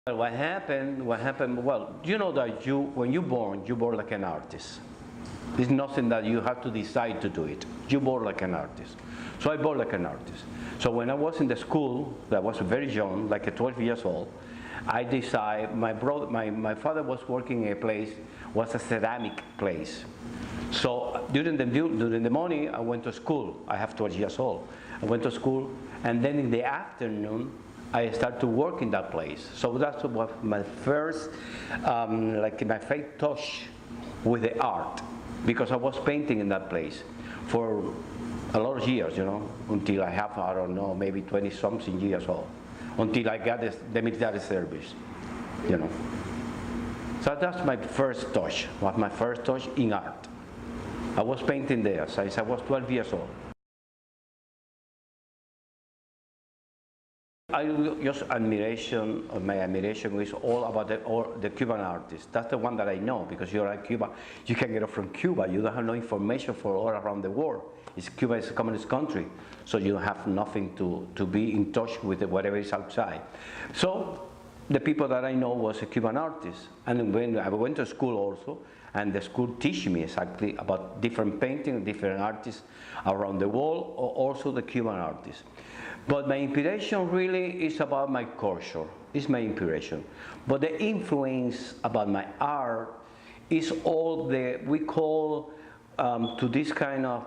What happened, well, you know that when you're born like an artist. It's nothing that you have to decide to do it. You're born like an artist. So I born like an artist. So when I was in the school, I was very young, like 12 years old, I decided, my father was working in a place, was a ceramic place. So during the morning, I went to school. I have 12 years old. I went to school, and then in the afternoon, I started to work in that place. So that was my first, like my first touch with the art, because I was painting in that place for a lot of years, you know, until I have, I don't know, maybe 20-something years old, until I got the military service, you know. So that's my first touch, was my first touch in art. I was painting there since I was 12 years old. My admiration is all about the Cuban artists. That's the one that I know, because you're in Cuba. You can get it from Cuba. You don't have no information for all around the world. Cuba is a communist country, so you have nothing to be in touch with whatever is outside. So the people that I know was a Cuban artist. And when I went to school also, and the school teach me exactly about different painting, different artists around the world, or also the Cuban artists. But my inspiration really is about my culture, is my inspiration. But the influence about my art is all we call, to this kind of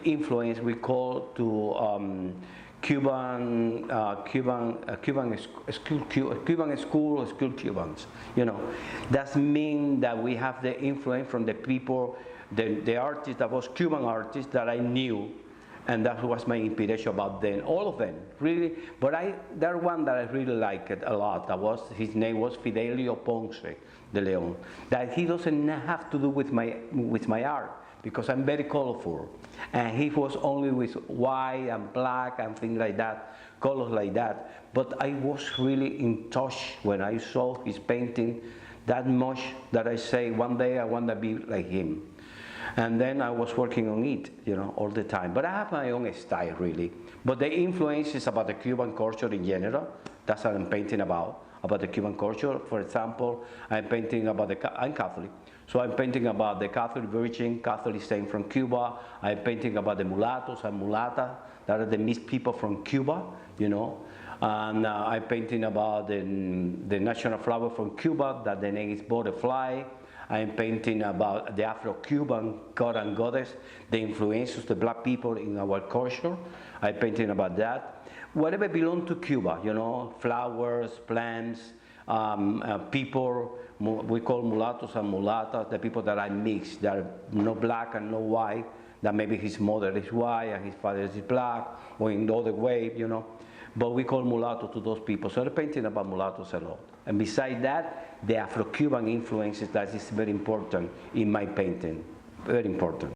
influence, we call to Cuban school Cubans. You know, that means that we have the influence from the people, the artists that was Cuban artists that I knew. And that was my inspiration about them, all of them, really. But there one that I really liked a lot. His name was Fidelio Ponce de Leon. That he doesn't have to do with my art, because I'm very colorful, and he was only with white and black and things like that, colors like that. But I was really in touch when I saw his painting that much that I say one day I want to be like him. And then I was working on it, you know, all the time. But I have my own style, really. But the influence is about the Cuban culture in general. That's what I'm painting about the Cuban culture. For example, I'm painting about I'm Catholic. So I'm painting about the Catholic Virgin, Catholic saint from Cuba. I'm painting about the mulattoes and mulatas, that are the mixed people from Cuba, you know. And I'm painting about the national flower from Cuba, that the name is butterfly. I'm painting about the Afro-Cuban god and goddess, the influences of the black people in our culture. I'm painting about that. Whatever belongs to Cuba, you know, flowers, plants, people, we call mulattoes and mulatas, the people that are mixed, that are no black and no white, that maybe his mother is white and his father is black, or in the other way, you know. But we call mulatto to those people. So I'm painting about mulattoes a lot. And besides that, the Afro-Cuban influences, that is very important in my painting, very important.